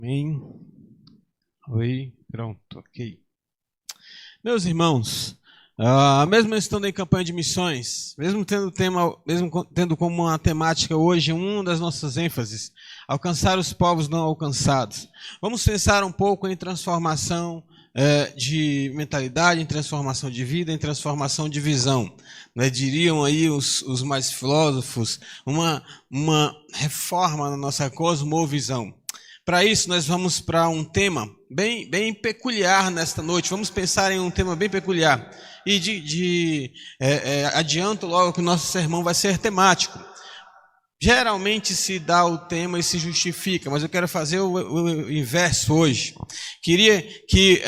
Amém. Oi, pronto, ok. Meus irmãos, mesmo estando em campanha de missões, mesmo tendo como uma temática hoje uma das nossas ênfases, alcançar os povos não alcançados, vamos pensar um pouco em transformação de mentalidade, em transformação de vida, em transformação de visão. Diriam aí os mais filósofos, uma reforma na nossa cosmovisão. Para isso, nós vamos para um tema bem peculiar nesta noite. Vamos pensar em um tema bem peculiar. E adianto logo que o nosso sermão vai ser temático. Geralmente se dá o tema e se justifica, mas eu quero fazer o inverso hoje. Queria que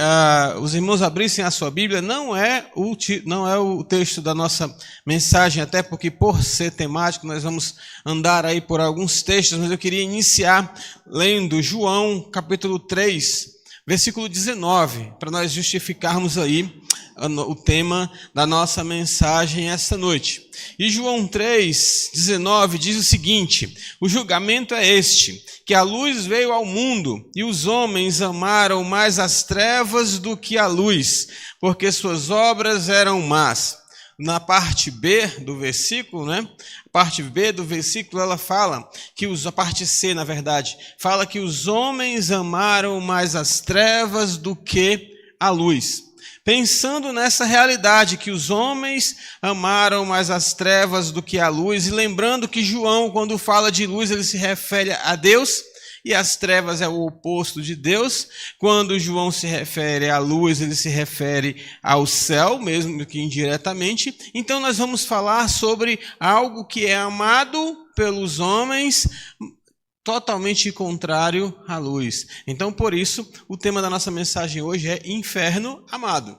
os irmãos abrissem a sua Bíblia. Não é o texto da nossa mensagem, até porque por ser temático nós vamos andar aí por alguns textos, mas eu queria iniciar lendo João capítulo 3, versículo 19, para nós justificarmos aí o tema da nossa mensagem esta noite. E João 3,19 diz o seguinte: o julgamento é este, que a luz veio ao mundo, e os homens amaram mais as trevas do que a luz, porque suas obras eram más. Na parte B do versículo, a parte B do versículo, ela fala que a parte C, na verdade, fala que os homens amaram mais as trevas do que a luz. Pensando nessa realidade, que os homens amaram mais as trevas do que a luz, e lembrando que João, quando fala de luz, ele se refere a Deus, e as trevas é o oposto de Deus. Quando João se refere à luz, ele se refere ao céu, mesmo que indiretamente. Então nós vamos falar sobre algo que é amado pelos homens, totalmente contrário à luz. Então, por isso, o tema da nossa mensagem hoje é inferno amado.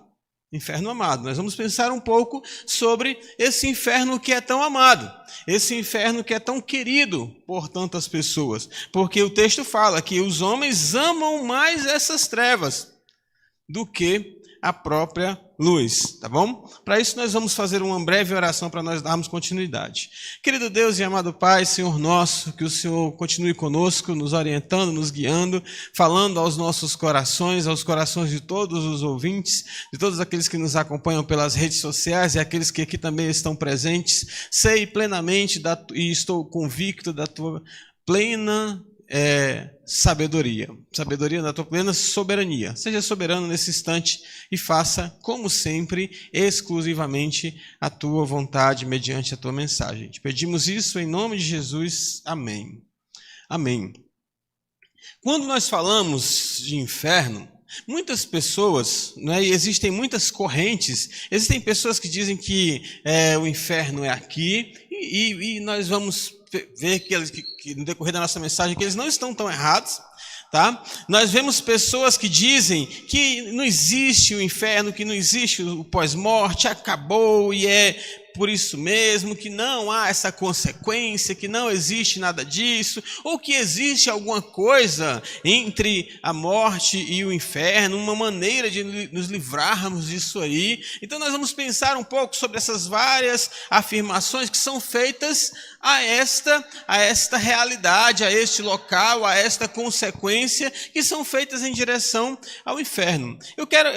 Inferno amado. Nós vamos pensar um pouco sobre esse inferno que é tão amado, esse inferno que é tão querido por tantas pessoas. Porque o texto fala que os homens amam mais essas trevas do que a própria luz, tá bom? Para isso nós vamos fazer uma breve oração para nós darmos continuidade. Querido Deus e amado Pai, Senhor nosso, que o Senhor continue conosco, nos orientando, nos guiando, falando aos nossos corações, aos corações de todos os ouvintes, de todos aqueles que nos acompanham pelas redes sociais e aqueles que aqui também estão presentes. Sei plenamente e estou convicto da tua plena sabedoria da tua plena soberania. Seja soberano nesse instante e faça, como sempre, exclusivamente a tua vontade mediante a tua mensagem. Te pedimos isso em nome de Jesus. Amém. Amém. Quando nós falamos de inferno, muitas pessoas, e existem muitas correntes, existem pessoas que dizem que o inferno é aqui, e nós vamos ver que no decorrer da nossa mensagem que eles não estão tão errados, tá? Nós vemos pessoas que dizem que não existe o inferno, que não existe o pós-morte, acabou e é por isso mesmo, que não há essa consequência, que não existe nada disso, ou que existe alguma coisa entre a morte e o inferno, uma maneira de nos livrarmos disso aí. Então nós vamos pensar um pouco sobre essas várias afirmações que são feitas a esta realidade, a este local, a esta consequência, que são feitas em direção ao inferno. Eu quero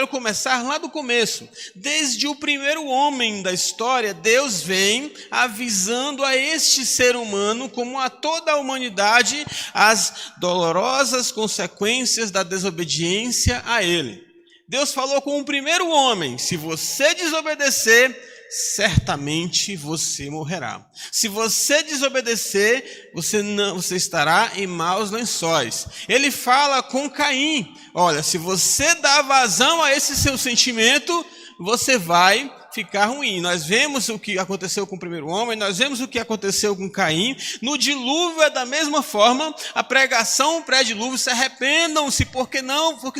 começar lá do começo. Desde o primeiro homem da história, Deus vem avisando a este ser humano, como a toda a humanidade, as dolorosas consequências da desobediência a Ele. Deus falou com o primeiro homem: se você desobedecer, certamente você morrerá. Se você desobedecer, você estará em maus lençóis. Ele fala com Caim: olha, se você dá vazão a esse seu sentimento, você vai ficar ruim. Nós vemos o que aconteceu com o primeiro homem, nós vemos o que aconteceu com Caim. No dilúvio é da mesma forma. A pregação pré-dilúvio: se arrependam-se, porque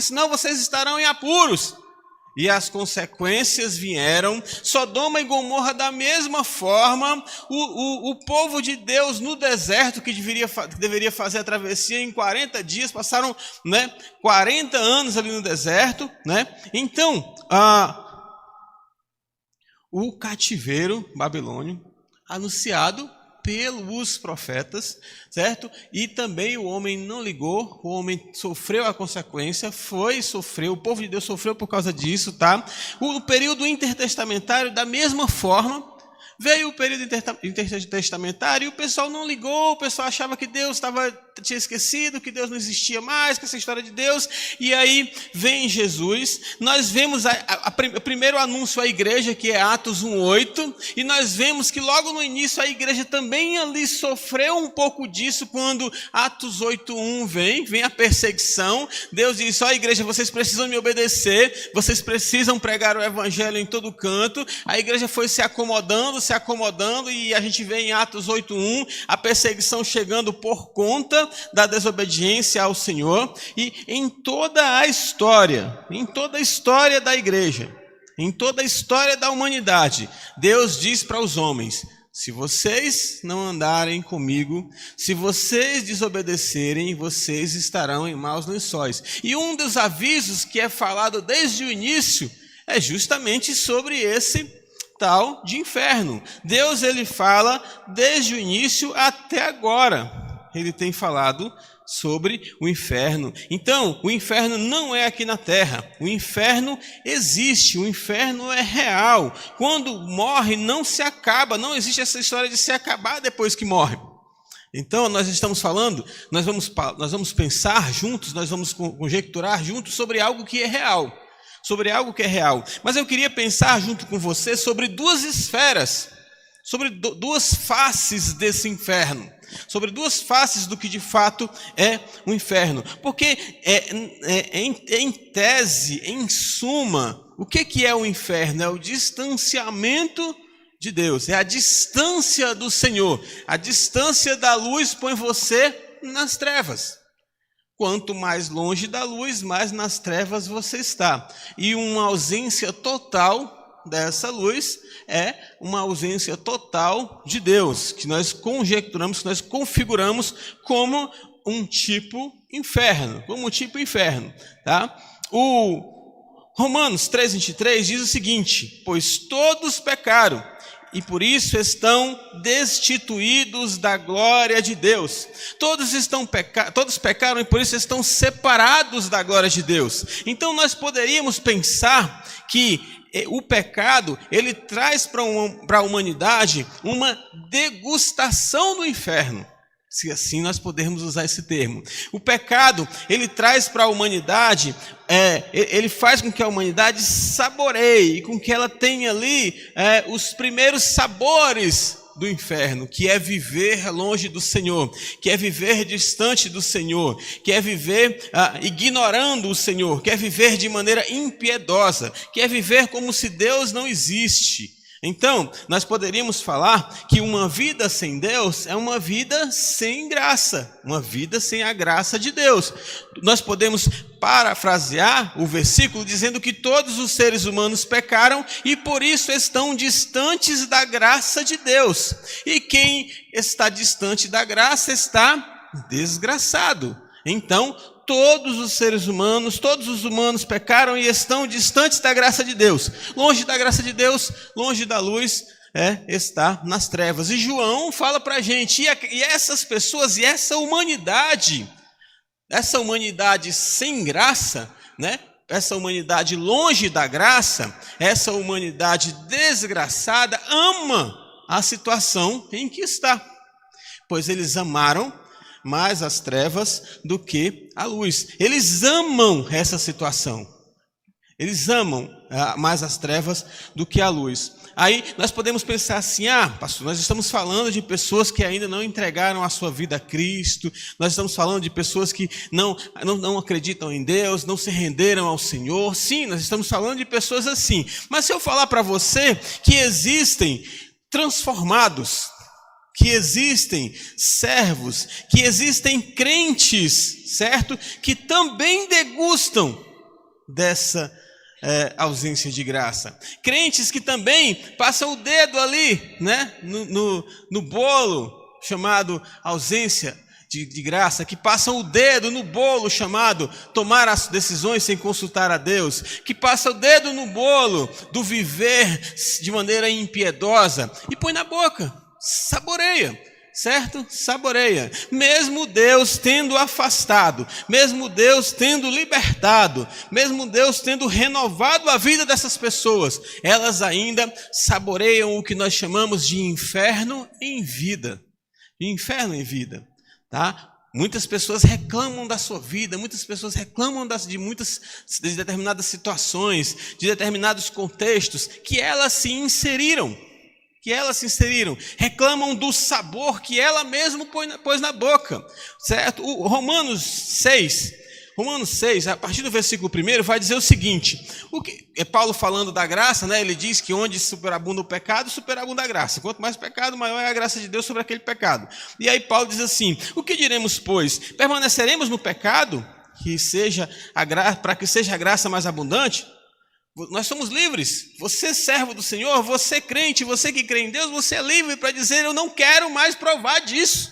senão vocês estarão em apuros. E as consequências vieram. Sodoma e Gomorra da mesma forma. O povo de Deus no deserto, que deveria fazer a travessia em 40 dias, passaram 40 anos ali no deserto. Então, o cativeiro babilônio anunciado pelos profetas, certo? E também o homem não ligou, o homem sofreu a consequência, sofreu, o povo de Deus sofreu por causa disso, tá? O período intertestamentário, da mesma forma, veio o período intertestamentário e o pessoal não ligou, o pessoal achava que Deus tinha esquecido, que Deus não existia mais, que essa história de Deus. E aí vem Jesus, nós vemos o primeiro anúncio à igreja, que é Atos 1:8, e nós vemos que logo no início a igreja também ali sofreu um pouco disso, quando Atos 8:1 vem a perseguição. Deus diz: ó, igreja, vocês precisam me obedecer, vocês precisam pregar o evangelho em todo canto. A igreja foi se acomodando, e a gente vê em Atos 8:1 a perseguição chegando por conta da desobediência ao Senhor. E em toda a história da igreja, em toda a história da humanidade, Deus diz para os homens: se vocês não andarem comigo, se vocês desobedecerem, vocês estarão em maus lençóis. E um dos avisos que é falado desde o início é justamente sobre esse tal de inferno. Deus, ele fala desde o início até agora. Ele tem falado sobre o inferno. Então, o inferno não é aqui na terra. O inferno existe, o inferno é real. Quando morre, não se acaba. Não existe essa história de se acabar depois que morre. Então, nós estamos falando, nós vamos pensar juntos, nós vamos conjecturar juntos sobre algo que é real. Mas eu queria pensar junto com você sobre duas esferas, sobre duas faces desse inferno, sobre duas faces do que de fato é o inferno. Porque em tese, em suma, o que é o inferno? É o distanciamento de Deus, é a distância do Senhor. A distância da luz põe você nas trevas. Quanto mais longe da luz, mais nas trevas você está. E uma ausência total dessa luz é uma ausência total de Deus, que nós conjecturamos, que nós configuramos como um tipo inferno, tá? O Romanos 3:23 diz o seguinte: pois todos pecaram e por isso estão destituídos da glória de Deus. Todos pecaram e por isso estão separados da glória de Deus. Então nós poderíamos pensar que o pecado, ele traz para a humanidade uma degustação do inferno, se assim nós pudermos usar esse termo. O pecado, ele traz para a humanidade, ele faz com que a humanidade saboreie, com que ela tenha ali os primeiros sabores do inferno, que é viver longe do Senhor, que é viver distante do Senhor, que é viver ignorando o Senhor, que é viver de maneira impiedosa, que é viver como se Deus não existe. Então, nós poderíamos falar que uma vida sem Deus é uma vida sem graça, uma vida sem a graça de Deus. Nós podemos parafrasear o versículo dizendo que todos os seres humanos pecaram e por isso estão distantes da graça de Deus. E quem está distante da graça está desgraçado. Então, todos os humanos pecaram e estão distantes da graça de Deus. Longe da graça de Deus, longe da luz, está nas trevas. E João fala para a gente, e essas pessoas, e essa humanidade sem graça, né? Essa humanidade longe da graça, essa humanidade desgraçada, ama a situação em que está. Pois eles amaram mais as trevas do que a luz. Eles amam essa situação. Eles amam mais as trevas do que a luz. Aí nós podemos pensar assim: pastor, nós estamos falando de pessoas que ainda não entregaram a sua vida a Cristo, nós estamos falando de pessoas que não acreditam em Deus, não se renderam ao Senhor. Sim, nós estamos falando de pessoas assim. Mas se eu falar para você que existem transformados, que existem servos, que existem crentes, certo? Que também degustam dessa ausência de graça. Crentes que também passam o dedo ali, né? No bolo chamado ausência de graça, que passam o dedo no bolo chamado tomar as decisões sem consultar a Deus, que passa o dedo no bolo do viver de maneira impiedosa e põe na boca, saboreia. certo? Saboreia. Mesmo Deus tendo afastado, mesmo Deus tendo libertado, mesmo Deus tendo renovado a vida dessas pessoas, elas ainda saboreiam o que nós chamamos de inferno em vida. Inferno em vida, tá? Muitas pessoas reclamam da sua vida, muitas pessoas reclamam de determinadas situações, de determinados contextos que elas se inseriram, reclamam do sabor que ela mesma pôs na boca, certo? O Romanos 6, a partir do versículo 1, vai dizer o seguinte, é Paulo falando da graça, né? Ele diz que onde superabunda o pecado, superabunda a graça. Quanto mais pecado, maior é a graça de Deus sobre aquele pecado. E aí Paulo diz assim, o que diremos, pois? Permaneceremos no pecado, para que seja a graça mais abundante? Nós somos livres. Você, servo do Senhor, você crente, você que crê em Deus, você é livre para dizer, eu não quero mais provar disso.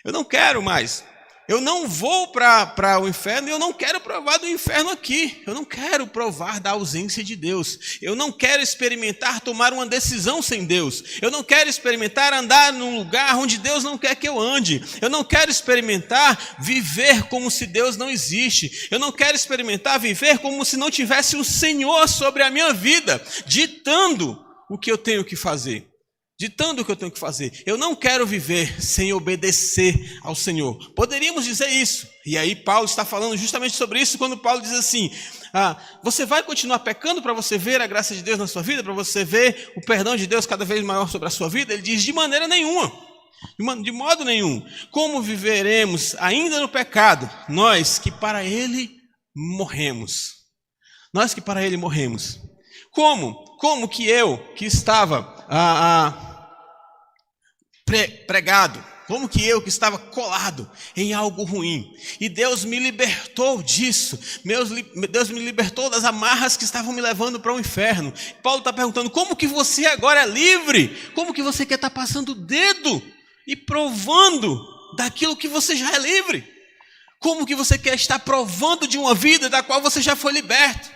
Eu não quero mais. Eu não vou para o inferno e eu não quero provar do inferno aqui. Eu não quero provar da ausência de Deus. Eu não quero experimentar tomar uma decisão sem Deus. Eu não quero experimentar andar num lugar onde Deus não quer que eu ande. Eu não quero experimentar viver como se Deus não existe. Eu não quero experimentar viver como se não tivesse o Senhor sobre a minha vida, ditando o que eu tenho que fazer. Eu não quero viver sem obedecer ao Senhor. Poderíamos dizer isso. E aí Paulo está falando justamente sobre isso, quando Paulo diz assim, você vai continuar pecando para você ver a graça de Deus na sua vida, para você ver o perdão de Deus cada vez maior sobre a sua vida? Ele diz, de maneira nenhuma, de modo nenhum. Como viveremos ainda no pecado, nós que para ele morremos? Como que eu, que estava pregado, como que eu que estava colado em algo ruim, e Deus me libertou disso, Deus me libertou das amarras que estavam me levando para o inferno. Paulo está perguntando, como que você agora é livre? Como que você quer estar passando o dedo e provando daquilo que você já é livre? Como que você quer estar provando de uma vida da qual você já foi liberto?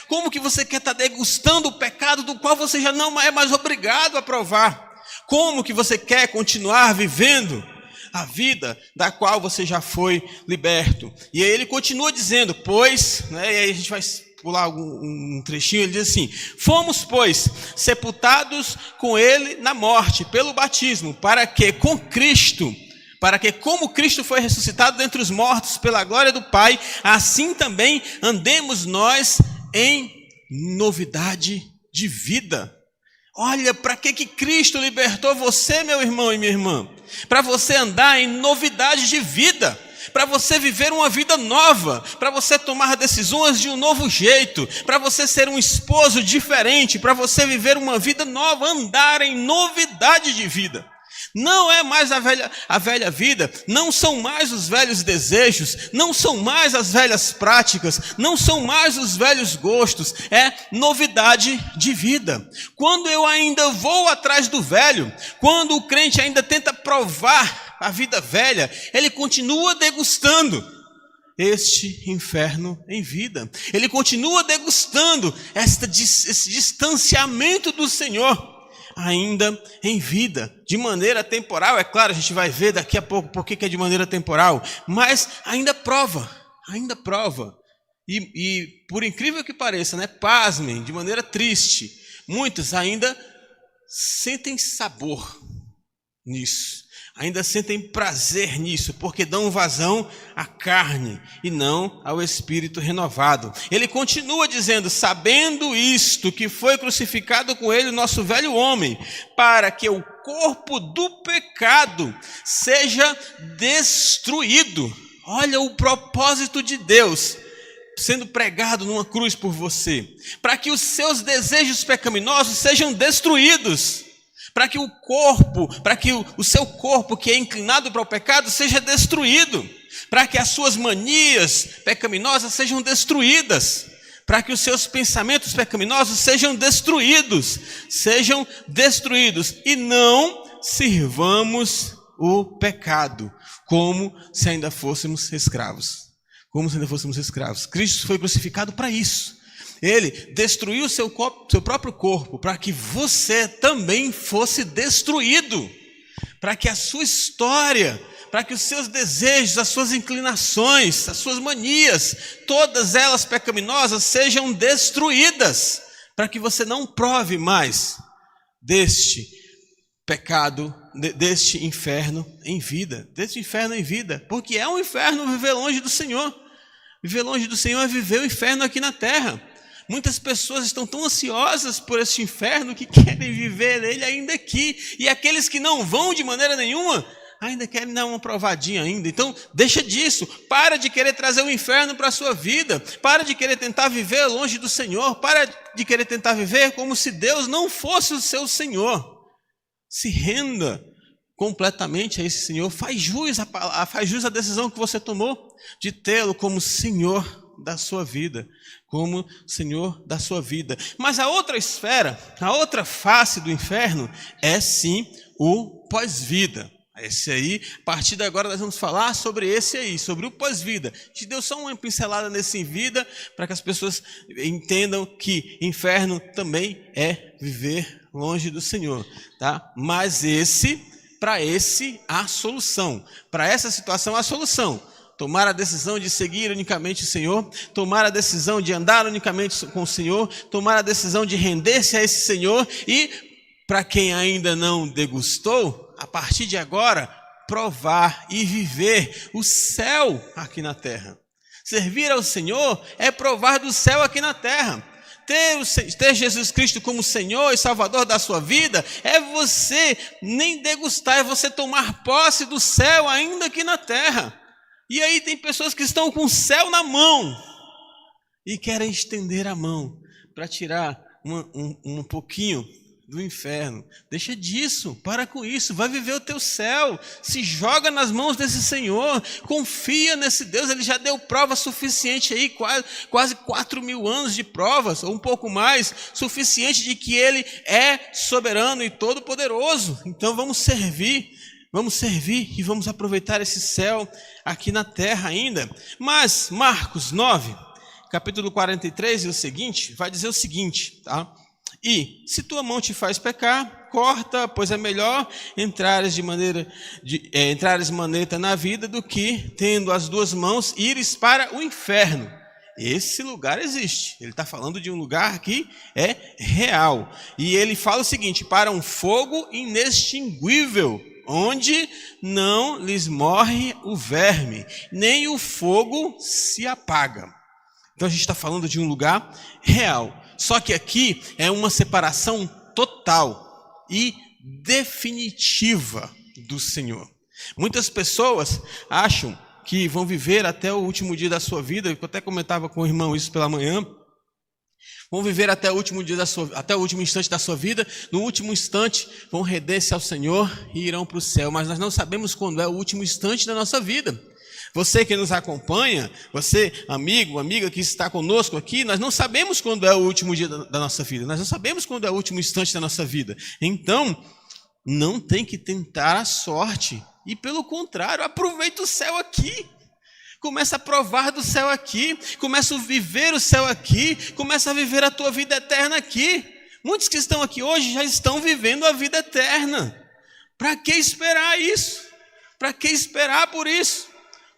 Como que você quer estar degustando o pecado do qual você já não é mais obrigado a provar? Como que você quer continuar vivendo a vida da qual você já foi liberto? E aí ele continua dizendo, pois, né, e aí a gente vai pular um trechinho, ele diz assim, fomos, pois, sepultados com ele na morte, pelo batismo, para que como Cristo foi ressuscitado dentre os mortos pela glória do Pai, assim também andemos nós em novidade de vida. Olha, para que Cristo libertou você, meu irmão e minha irmã? Para você andar em novidade de vida, para você viver uma vida nova, para você tomar decisões de um novo jeito, para você ser um esposo diferente, para você viver uma vida nova, andar em novidade de vida. Não é mais a velha vida, não são mais os velhos desejos, não são mais as velhas práticas, não são mais os velhos gostos, é novidade de vida. Quando eu ainda vou atrás do velho, quando o crente ainda tenta provar a vida velha, ele continua degustando este inferno em vida. Ele continua degustando esse distanciamento do Senhor, ainda em vida, de maneira temporal. É claro, a gente vai ver daqui a pouco por que é de maneira temporal, mas ainda prova. E por incrível que pareça, né, pasmem, de maneira triste, muitos ainda sentem sabor nisso, ainda sentem prazer nisso, porque dão vazão à carne e não ao espírito renovado. Ele continua dizendo, sabendo isto, que foi crucificado com ele o nosso velho homem, para que o corpo do pecado seja destruído. Olha o propósito de Deus sendo pregado numa cruz por você, para que os seus desejos pecaminosos sejam destruídos, para que o seu corpo que é inclinado para o pecado seja destruído, para que as suas manias pecaminosas sejam destruídas, para que os seus pensamentos pecaminosos sejam destruídos, e não sirvamos o pecado como se ainda fôssemos escravos. Cristo foi crucificado para isso. Ele destruiu o seu próprio corpo para que você também fosse destruído, para que a sua história, para que os seus desejos, as suas inclinações, as suas manias, todas elas pecaminosas sejam destruídas, para que você não prove mais deste pecado, deste inferno em vida, porque é um inferno viver longe do Senhor. Viver longe do Senhor é viver o inferno aqui na terra. Muitas pessoas estão tão ansiosas por esse inferno que querem viver ele ainda aqui. E aqueles que não vão de maneira nenhuma, ainda querem dar uma provadinha ainda. Então, deixa disso. Para de querer trazer o inferno para a sua vida. Para de querer tentar viver longe do Senhor. Para de querer tentar viver como se Deus não fosse o seu Senhor. Se renda completamente a esse Senhor. Faz jus à decisão que você tomou de tê-lo como Senhor da sua vida, como Senhor da sua vida. Mas a outra esfera, a outra face do inferno é sim o pós-vida. Esse aí, a partir de agora nós vamos falar sobre esse aí, sobre o pós-vida. A gente deu só uma pincelada nesse em vida, para que as pessoas entendam que inferno também é viver longe do Senhor, tá? Mas para esse há solução, para essa situação há solução. Tomar a decisão de seguir unicamente o Senhor, tomar a decisão de andar unicamente com o Senhor, tomar a decisão de render-se a esse Senhor e, para quem ainda não degustou, a partir de agora, provar e viver o céu aqui na terra. Servir ao Senhor é provar do céu aqui na terra. Ter Jesus Cristo como Senhor e Salvador da sua vida é você nem degustar, é você tomar posse do céu ainda aqui na terra. E aí tem pessoas que estão com o céu na mão e querem estender a mão para tirar um pouquinho do inferno. Deixa disso, para com isso, vai viver o teu céu, se joga nas mãos desse Senhor, confia nesse Deus. Ele já deu prova suficiente aí, quase 4.000 anos de provas, ou um pouco mais, suficiente de que Ele é soberano e todo-poderoso. Então vamos servir e vamos aproveitar esse céu aqui na terra ainda. Mas Marcos 9, capítulo 43 e o seguinte, vai dizer o seguinte, tá? E se tua mão te faz pecar, corta, pois é melhor entrares maneta na vida do que, tendo as duas mãos, ires para o inferno. Esse lugar existe. Ele está falando de um lugar que é real. E ele fala o seguinte: para um fogo inextinguível, onde não lhes morre o verme, nem o fogo se apaga. Então a gente está falando de um lugar real. Só que aqui é uma separação total e definitiva do Senhor. Muitas pessoas acham que vão viver até o último dia da sua vida. Eu até comentava com o irmão isso pela manhã. Vão viver até o último instante da sua vida. No último instante vão render-se ao Senhor e irão para o céu. Mas nós não sabemos quando é o último instante da nossa vida. Você que nos acompanha, você, amigo, amiga que está conosco aqui, nós não sabemos quando é o último dia da nossa vida. Nós não sabemos quando é o último instante da nossa vida. Então, não tem que tentar a sorte. E pelo contrário, aproveita o céu aqui. Começa a provar do céu aqui. Começa a viver o céu aqui. Começa a viver a tua vida eterna aqui. Muitos que estão aqui hoje já estão vivendo a vida eterna. Para que esperar isso? Para que esperar por isso?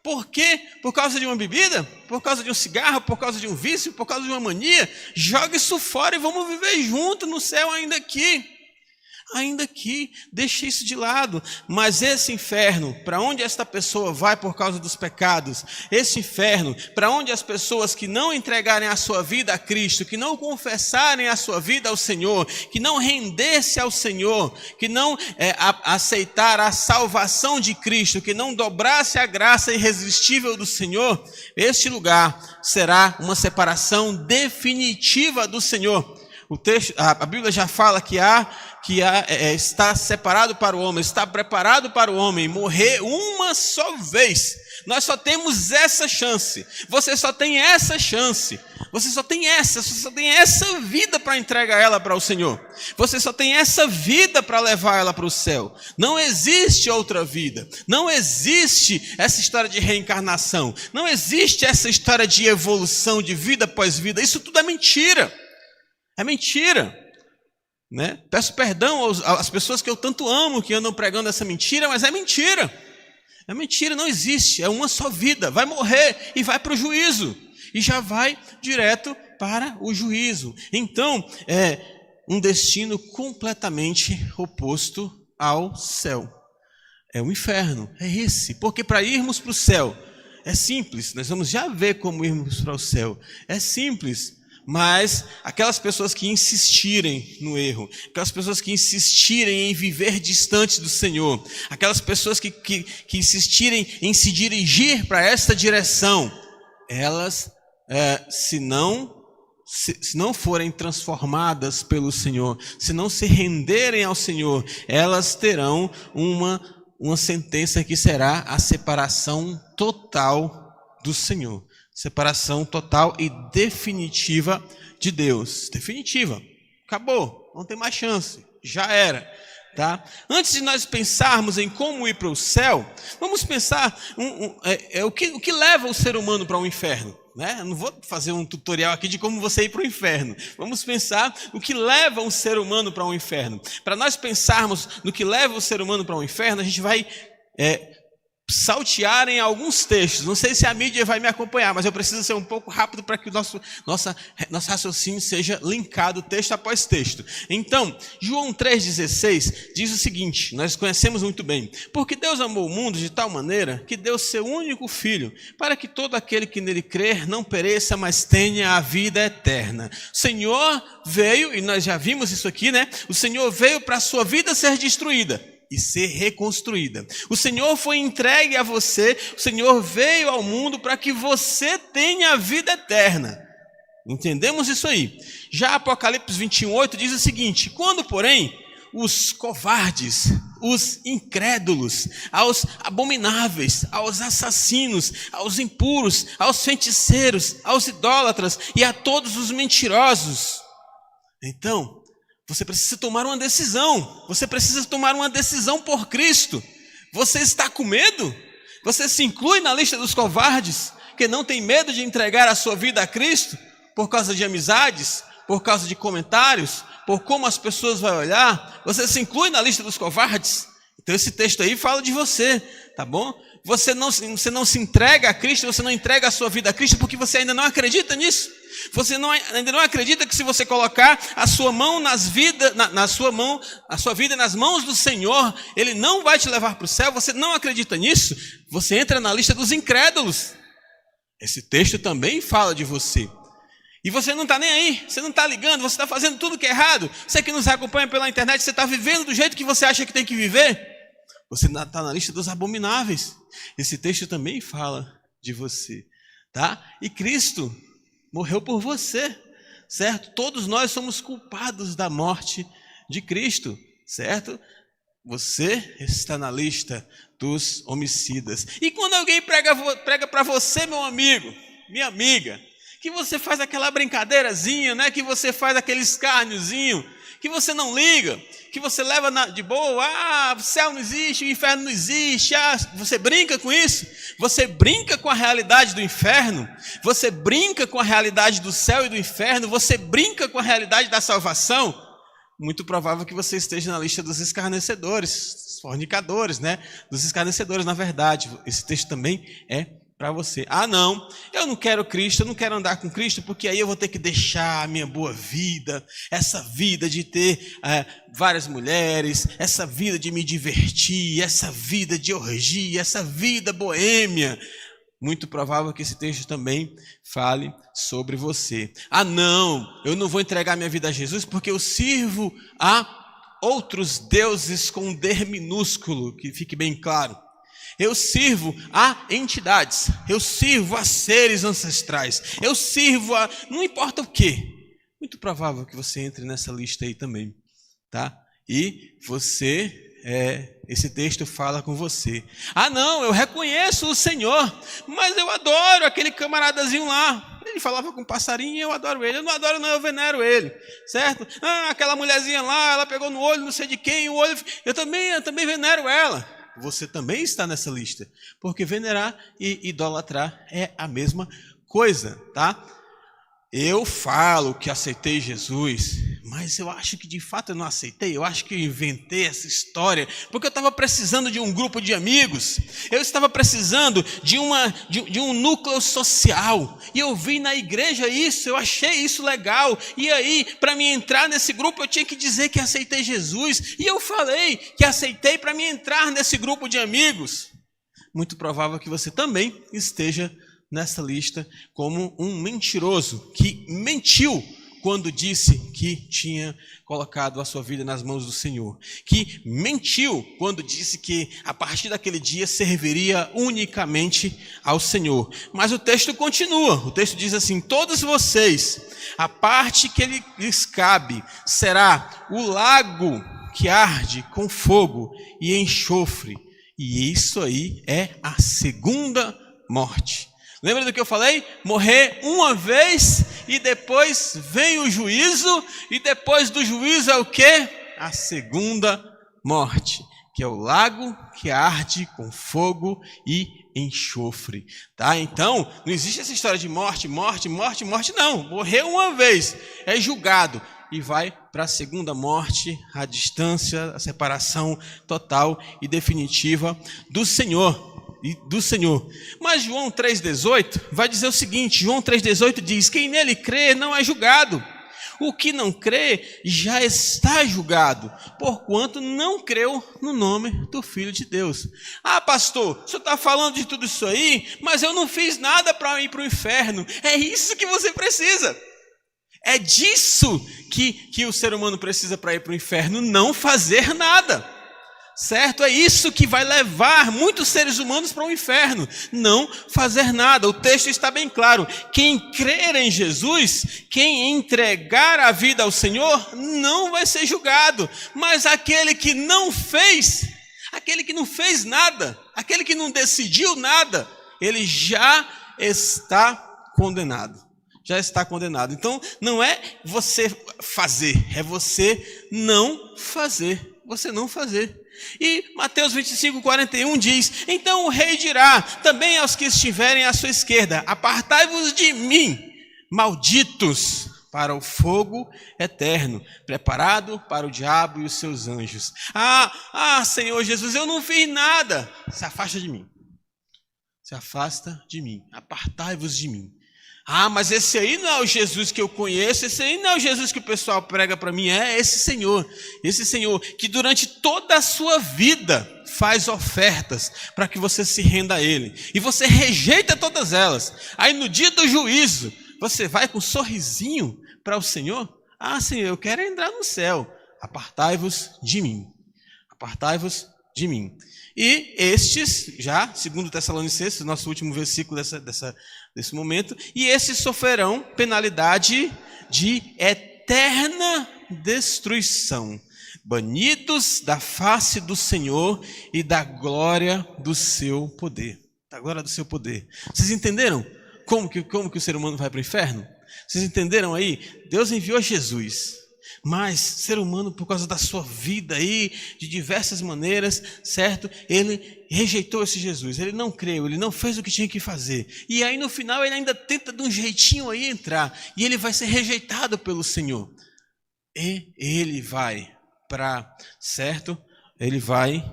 Por quê? Por causa de uma bebida? Por causa de um cigarro? Por causa de um vício? Por causa de uma mania? Joga isso fora e vamos viver junto no céu ainda aqui. Ainda aqui, deixa isso de lado. Mas esse inferno, para onde esta pessoa vai por causa dos pecados, esse inferno, para onde as pessoas que não entregarem a sua vida a Cristo, que não confessarem a sua vida ao Senhor, que não render-se ao Senhor, que não aceitar a salvação de Cristo, que não dobrasse a graça irresistível do Senhor, este lugar será uma separação definitiva do Senhor. A Bíblia já fala que está separado para o homem, está preparado para o homem morrer uma só vez. Nós só temos essa chance. Você só tem essa chance. Você só tem essa vida para entregar ela para o Senhor. Você só tem essa vida para levar ela para o céu. Não existe outra vida. Não existe essa história de reencarnação. Não existe essa história de evolução, de vida após vida. Isso tudo é mentira. É mentira. né? Peço perdão às pessoas que eu tanto amo, que andam pregando essa mentira, mas é mentira. É mentira, não existe. É uma só vida. Vai morrer e vai para o juízo. E já vai direto para o juízo. Então, é um destino completamente oposto ao céu. É o inferno, é esse. Porque para irmos para o céu, é simples. Nós vamos já ver como irmos para o céu. É simples. Mas aquelas pessoas que insistirem no erro, aquelas pessoas que insistirem em viver distante do Senhor, aquelas pessoas que insistirem em se dirigir para esta direção, elas, se não forem transformadas pelo Senhor, se não se renderem ao Senhor, elas terão uma sentença que será a separação total do Senhor. Separação total e definitiva de Deus. Definitiva. Acabou. Não tem mais chance. Já era. Tá? Antes de nós pensarmos em como ir para o céu, vamos pensar o que leva o ser humano para o inferno. Né? Eu não vou fazer um tutorial aqui de como você ir para o inferno. Vamos pensar o que leva um ser humano para o inferno. Para nós pensarmos no que leva o ser humano para o inferno, a gente vai saltear em alguns textos. Não sei se a mídia vai me acompanhar, mas eu preciso ser um pouco rápido para que o nosso raciocínio seja linkado texto após texto. Então, João 3,16 diz o seguinte, nós conhecemos muito bem: porque Deus amou o mundo de tal maneira que deu seu único Filho, para que todo aquele que nele crer não pereça, mas tenha a vida eterna. O Senhor veio, e nós já vimos isso aqui, né? O Senhor veio para a sua vida ser destruída e ser reconstruída. O Senhor foi entregue a você, o Senhor veio ao mundo para que você tenha a vida eterna. Entendemos isso aí? Já Apocalipse 21:8 diz o seguinte: quando, porém, os covardes, os incrédulos, aos abomináveis, aos assassinos, aos impuros, aos feiticeiros, aos idólatras e a todos os mentirosos. Então, você precisa tomar uma decisão. Você precisa tomar uma decisão por Cristo. Você está com medo? Você se inclui na lista dos covardes, que não tem medo de entregar a sua vida a Cristo, por causa de amizades, por causa de comentários, por como as pessoas vão olhar? Você se inclui na lista dos covardes? Então esse texto aí fala de você, tá bom? Você não se entrega a Cristo, você não entrega a sua vida a Cristo porque você ainda não acredita nisso. Você ainda não acredita que se você colocar a sua mão a sua vida nas mãos do Senhor, Ele não vai te levar para o céu. Você não acredita nisso? Você entra na lista dos incrédulos. Esse texto também fala de você. E você não está nem aí, você não está ligando, você está fazendo tudo que é errado. Você que nos acompanha pela internet, você está vivendo do jeito que você acha que tem que viver. Você está na lista dos abomináveis. Esse texto também fala de você, tá? E Cristo morreu por você, certo? Todos nós somos culpados da morte de Cristo, certo? Você está na lista dos homicidas. E quando alguém prega para você, meu amigo, minha amiga, que você faz aquela brincadeirazinha, né? Que você faz aquele escárniozinho, que você não liga, que você leva de boa, o céu não existe, o inferno não existe, você brinca com isso? Você brinca com a realidade do inferno? Você brinca com a realidade do céu e do inferno? Você brinca com a realidade da salvação? Muito provável que você esteja na lista dos escarnecedores, dos fornicadores, né? Dos escarnecedores, na verdade. Esse texto também é para você. Não, eu não quero Cristo, eu não quero andar com Cristo, porque aí eu vou ter que deixar a minha boa vida, essa vida de ter várias mulheres, essa vida de me divertir, essa vida de orgia, essa vida boêmia. Muito provável que esse texto também fale sobre você. Não, eu não vou entregar minha vida a Jesus porque eu sirvo a outros deuses com D minúsculo, que fique bem claro. Eu sirvo a entidades, eu sirvo a seres ancestrais, eu sirvo a... não importa o quê. Muito provável que você entre nessa lista aí também, tá? E você, esse texto fala com você. Não, eu reconheço o Senhor, mas eu adoro aquele camaradazinho lá. Ele falava com um passarinho e eu adoro ele. Eu não adoro não, eu venero ele, certo? Aquela mulherzinha lá, ela pegou no olho não sei de quem, o olho... Eu também venero ela. Você também está nessa lista, porque venerar e idolatrar é a mesma coisa, tá? Eu falo que aceitei Jesus, mas eu acho que de fato eu não aceitei, eu acho que eu inventei essa história, porque eu estava precisando de um grupo de amigos, eu estava precisando de um núcleo social, e eu vi na igreja isso, eu achei isso legal, e aí, para me entrar nesse grupo, eu tinha que dizer que aceitei Jesus, e eu falei que aceitei para me entrar nesse grupo de amigos. Muito provável que você também esteja nessa lista como um mentiroso que mentiu quando disse que tinha colocado a sua vida nas mãos do Senhor, que mentiu quando disse que a partir daquele dia serviria unicamente ao Senhor. Mas o texto continua, o texto diz assim: todos vocês, a parte que lhes cabe será o lago que arde com fogo e enxofre. E isso aí é a segunda morte. Lembra do que eu falei? Morrer uma vez e depois vem o juízo, e depois do juízo é o quê? A segunda morte, que é o lago que arde com fogo e enxofre. Tá? Então, não existe essa história de morte, não. Morreu uma vez, é julgado e vai para a segunda morte, a distância, a separação total e definitiva do Senhor. Mas João 3,18 vai dizer o seguinte: João 3,18 diz: quem nele crê não é julgado. O que não crê já está julgado, porquanto não creu no nome do Filho de Deus. Ah, pastor, o senhor está falando de tudo isso aí, mas eu não fiz nada para ir para o inferno. É isso que você precisa. É disso que o ser humano precisa para ir para o inferno, não fazer nada. Certo? É isso que vai levar muitos seres humanos para o inferno, não fazer nada. O texto está bem claro: quem crer em Jesus, quem entregar a vida ao Senhor, não vai ser julgado. Mas aquele que não fez nada, aquele que não decidiu nada, ele já está condenado. Já está condenado. Então, não é você fazer, é você não fazer. Você não fazer. E Mateus 25:41 diz: então o rei dirá também aos que estiverem à sua esquerda: apartai-vos de mim, malditos, para o fogo eterno, preparado para o diabo e os seus anjos. Senhor Jesus, eu não fiz nada. Se afasta de mim. Se afasta de mim. Apartai-vos de mim. Mas esse aí não é o Jesus que eu conheço, esse aí não é o Jesus que o pessoal prega para mim, é esse Senhor que durante toda a sua vida faz ofertas para que você se renda a Ele, e você rejeita todas elas. Aí no dia do juízo, você vai com um sorrisinho para o Senhor: Senhor, eu quero entrar no céu, apartai-vos de mim, apartai-vos de mim. E estes, já, 2 Tessalonicenses, nosso último versículo desse momento, e esses sofrerão penalidade de eterna destruição, banidos da face do Senhor e da glória do seu poder. Da glória do seu poder. Vocês entenderam como que o ser humano vai para o inferno? Vocês entenderam aí? Deus enviou Jesus. Mas ser humano, por causa da sua vida aí, de diversas maneiras, certo? Ele rejeitou esse Jesus, ele não creu, ele não fez o que tinha que fazer. E aí no final ele ainda tenta de um jeitinho aí entrar, e ele vai ser rejeitado pelo Senhor. E ele vai certo? Ele vai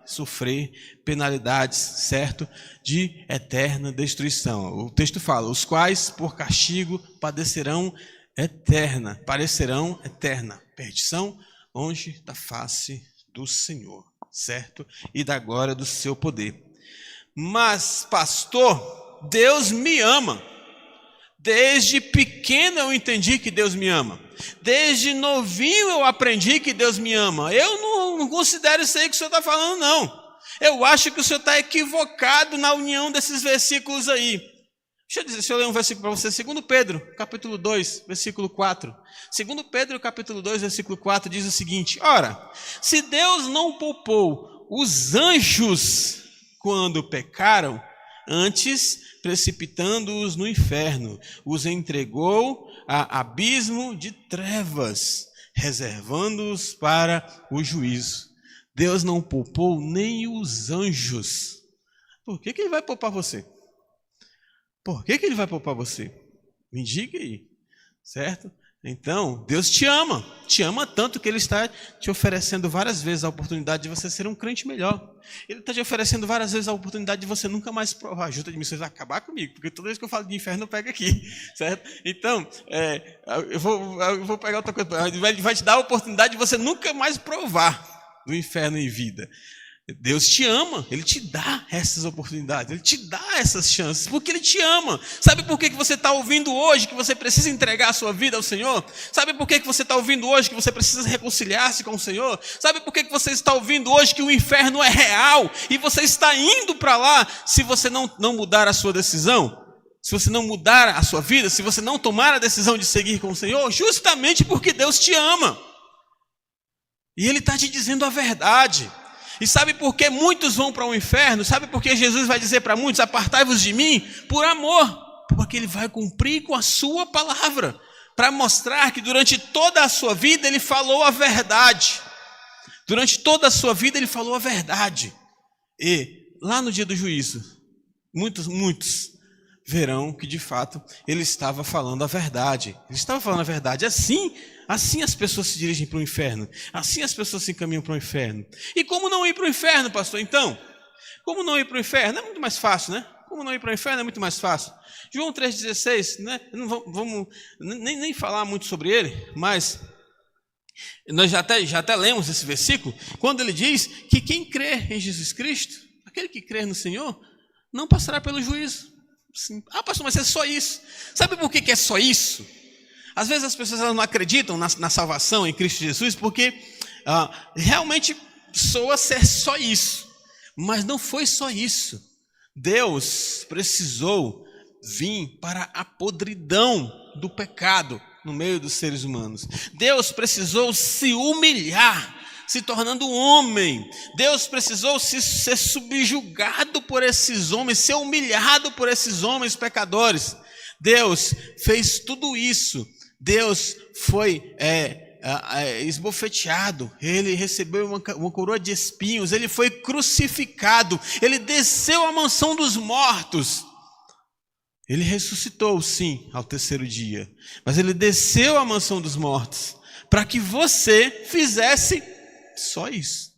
sofrer penalidades, certo? De eterna destruição. O texto fala: os quais por castigo parecerão eterna perdição, longe da face do Senhor, certo? E da glória do seu poder. Mas, pastor, Deus me ama. Desde pequeno eu entendi que Deus me ama. Desde novinho eu aprendi que Deus me ama. Eu não considero isso aí que o senhor está falando, não. Eu acho que o senhor está equivocado na união desses versículos aí. Deixa eu ler um versículo para você. 2 Pedro, capítulo 2, versículo 4. 2 Pedro, capítulo 2, versículo 4, diz o seguinte: ora, se Deus não poupou os anjos quando pecaram, antes, precipitando-os no inferno, os entregou a abismo de trevas, reservando-os para o juízo. Deus não poupou nem os anjos. Por que ele vai poupar você? Por que ele vai poupar você? Me diga aí, certo? Então, Deus te ama tanto que Ele está te oferecendo várias vezes a oportunidade de você ser um crente melhor. Ele está te oferecendo várias vezes a oportunidade de você nunca mais provar. A junta de missões vai acabar comigo, porque toda vez que eu falo de inferno, eu pego aqui, certo? Então, eu vou pegar outra coisa. Ele vai te dar a oportunidade de você nunca mais provar do inferno em vida. Deus te ama, Ele te dá essas oportunidades, Ele te dá essas chances, porque Ele te ama. Sabe por que você está ouvindo hoje que você precisa entregar a sua vida ao Senhor? Sabe por que você está ouvindo hoje que você precisa reconciliar-se com o Senhor? Sabe por que você está ouvindo hoje que o inferno é real e você está indo para lá se você não mudar a sua decisão? Se você não mudar a sua vida, se você não tomar a decisão de seguir com o Senhor? Justamente porque Deus te ama. E Ele está te dizendo a verdade. E sabe por que muitos vão para o inferno? Sabe por que Jesus vai dizer para muitos, apartai-vos de mim? Por amor. Porque Ele vai cumprir com a sua palavra. Para mostrar que durante toda a sua vida Ele falou a verdade. Durante toda a sua vida Ele falou a verdade. E lá no dia do juízo, muitos verão que de fato Ele estava falando a verdade. Ele estava falando a verdade. Assim as pessoas se dirigem para o inferno. Assim as pessoas se encaminham para o inferno. E como não ir para o inferno, pastor? Então, como não ir para o inferno? É muito mais fácil, né? Como não ir para o inferno é muito mais fácil. João 3,16, né? Não vamos nem falar muito sobre ele, mas nós já até lemos esse versículo, quando ele diz que quem crê em Jesus Cristo, aquele que crê no Senhor, não passará pelo juízo. Sim. Ah, pastor, mas é só isso. Sabe por que é só isso? Às vezes as pessoas não acreditam na salvação em Cristo Jesus porque realmente soa ser só isso. Mas não foi só isso. Deus precisou vir para a podridão do pecado no meio dos seres humanos. Deus precisou se humilhar, se tornando homem. Deus precisou ser subjugado por esses homens, ser humilhado por esses homens pecadores. Deus fez tudo isso. Deus foi esbofeteado, Ele recebeu uma coroa de espinhos, Ele foi crucificado, Ele desceu à mansão dos mortos. Ele ressuscitou, sim, ao terceiro dia, mas Ele desceu à mansão dos mortos para que você fizesse só isso.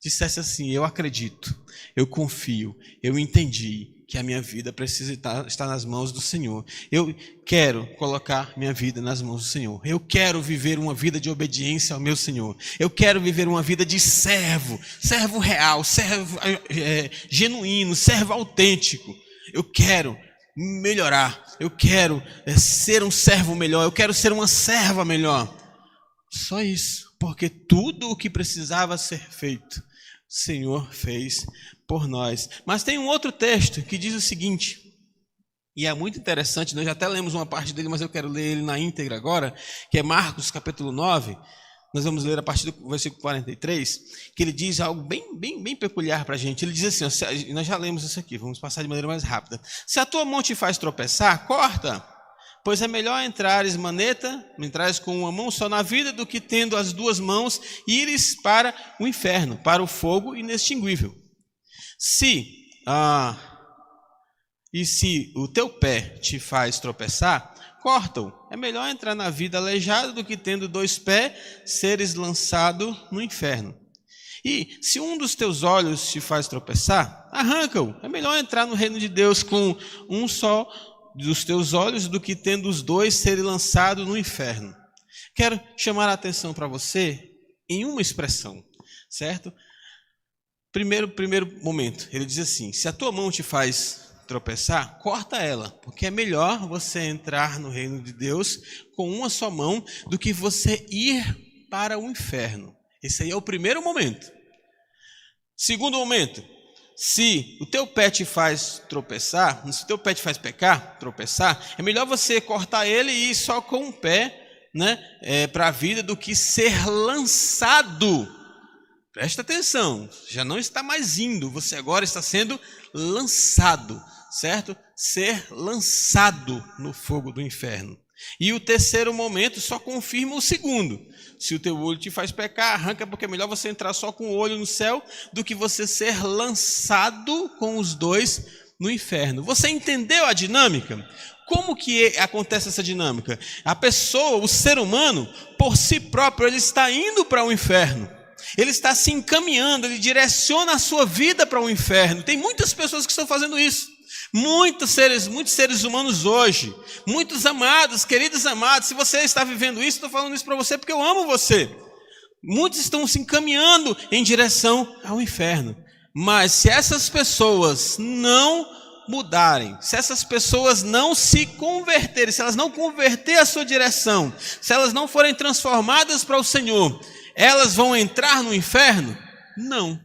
Dissesse assim: eu acredito, eu confio, eu entendi que a minha vida precisa estar nas mãos do Senhor. Eu quero colocar minha vida nas mãos do Senhor. Eu quero viver uma vida de obediência ao meu Senhor. Eu quero viver uma vida de servo real, servo genuíno, servo autêntico. Eu quero melhorar. Eu quero ser um servo melhor. Eu quero ser uma serva melhor. Só isso, porque tudo o que precisava ser feito, o Senhor fez por nós. Mas tem um outro texto que diz o seguinte, e é muito interessante, nós já até lemos uma parte dele, mas eu quero ler ele na íntegra agora, que é Marcos capítulo 9, nós vamos ler a partir do versículo 43, que ele diz algo bem peculiar para a gente. Ele diz assim, nós já lemos isso aqui, vamos passar de maneira mais rápida. Se a tua mão te faz tropeçar, corta, pois é melhor entrares com uma mão só na vida, do que tendo as duas mãos, ires para o inferno, para o fogo inextinguível. Se o teu pé te faz tropeçar, corta-o. É melhor entrar na vida aleijado do que tendo 2 pés, seres lançado no inferno. E se um dos teus olhos te faz tropeçar, arranca-o. É melhor entrar no reino de Deus com um só dos teus olhos do que tendo os 2 serem lançados no inferno. Quero chamar a atenção para você em uma expressão, certo? Primeiro momento, ele diz assim: se a tua mão te faz tropeçar, corta ela, porque é melhor você entrar no reino de Deus com uma só mão do que você ir para o inferno. Esse aí é o primeiro momento. Segundo momento, se o teu pé te faz tropeçar, se o teu pé te faz tropeçar, é melhor você cortar ele e ir só com um pé, né, para a vida, do que ser lançado. Presta atenção, já não está mais indo, você agora está sendo lançado, certo? Ser lançado no fogo do inferno. E o terceiro momento só confirma o segundo. Se o teu olho te faz pecar, arranca, porque é melhor você entrar só com o olho no céu do que você ser lançado com os 2 no inferno. Você entendeu a dinâmica? Como que acontece essa dinâmica? A pessoa, o ser humano, por si próprio, ele está indo para o inferno. Ele está se encaminhando, ele direciona a sua vida para o inferno. Tem muitas pessoas que estão fazendo isso. Muitos seres humanos hoje, muitos amados, queridos amados, se você está vivendo isso, estou falando isso para você porque eu amo você. Muitos estão se encaminhando em direção ao inferno. Mas se essas pessoas não mudarem, se essas pessoas não se converterem, se elas não converterem a sua direção, se elas não forem transformadas para o Senhor, elas vão entrar no inferno? Não.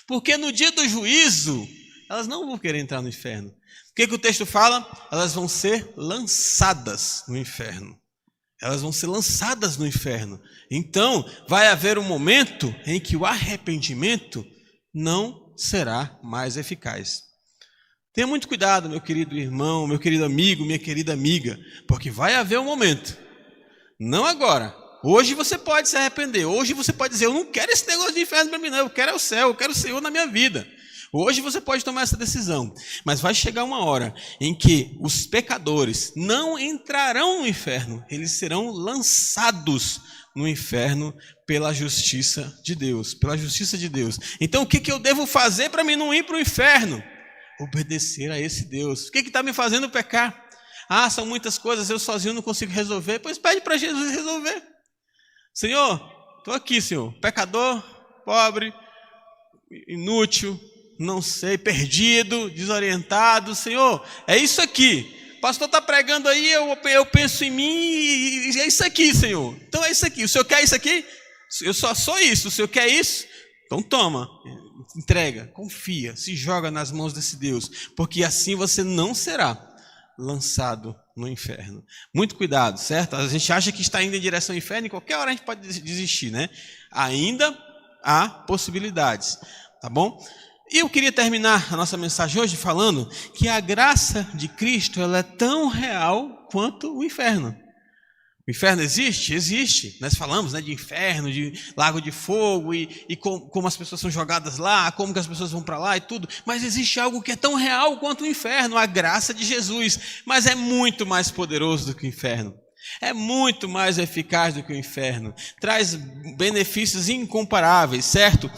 Porque no dia do juízo, elas não vão querer entrar no inferno. O que o texto fala? Elas vão ser lançadas no inferno. Elas vão ser lançadas no inferno. Então, vai haver um momento em que o arrependimento não será mais eficaz. Tenha muito cuidado, meu querido irmão, meu querido amigo, minha querida amiga, porque vai haver um momento. Não agora. Hoje você pode se arrepender. Hoje você pode dizer, eu não quero esse negócio de inferno para mim, não. Eu quero o céu, eu quero o Senhor na minha vida. Hoje você pode tomar essa decisão, mas vai chegar uma hora em que os pecadores não entrarão no inferno, eles serão lançados no inferno pela justiça de Deus, pela justiça de Deus. Então o que eu devo fazer para mim não ir para o inferno? Obedecer a esse Deus. O que está me fazendo pecar? São muitas coisas, eu sozinho não consigo resolver. Pois pede para Jesus resolver. Senhor, estou aqui, Senhor, pecador, pobre, inútil, não sei, perdido, desorientado. Senhor, é isso aqui. O pastor está pregando aí, eu penso em mim e é isso aqui, Senhor. Então é isso aqui. O Senhor quer isso aqui? Eu só sou isso. O Senhor quer isso? Então toma, entrega, confia, se joga nas mãos desse Deus, porque assim você não será lançado no inferno. Muito cuidado, certo? A gente acha que está indo em direção ao inferno e qualquer hora a gente pode desistir, né? Ainda há possibilidades, tá bom? E eu queria terminar a nossa mensagem hoje falando que a graça de Cristo ela é tão real quanto o inferno. O inferno existe? Existe. Nós falamos, né, de inferno, de lago de fogo e como as pessoas são jogadas lá, como que as pessoas vão para lá e tudo. Mas existe algo que é tão real quanto o inferno, a graça de Jesus. Mas é muito mais poderoso do que o inferno. É muito mais eficaz do que o inferno. Traz benefícios incomparáveis, certo?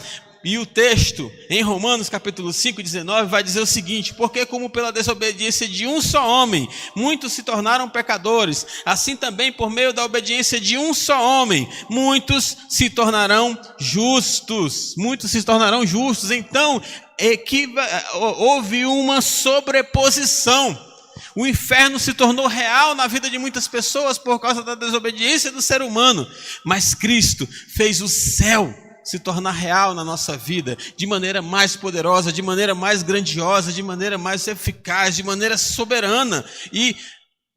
E o texto, em Romanos capítulo 5, 19, vai dizer o seguinte: porque como pela desobediência de um só homem, muitos se tornaram pecadores, assim também por meio da obediência de um só homem, muitos se tornarão justos. Muitos se tornarão justos. Então, houve uma sobreposição. O inferno se tornou real na vida de muitas pessoas por causa da desobediência do ser humano. Mas Cristo fez o céu se tornar real na nossa vida, de maneira mais poderosa, de maneira mais grandiosa, de maneira mais eficaz, de maneira soberana. E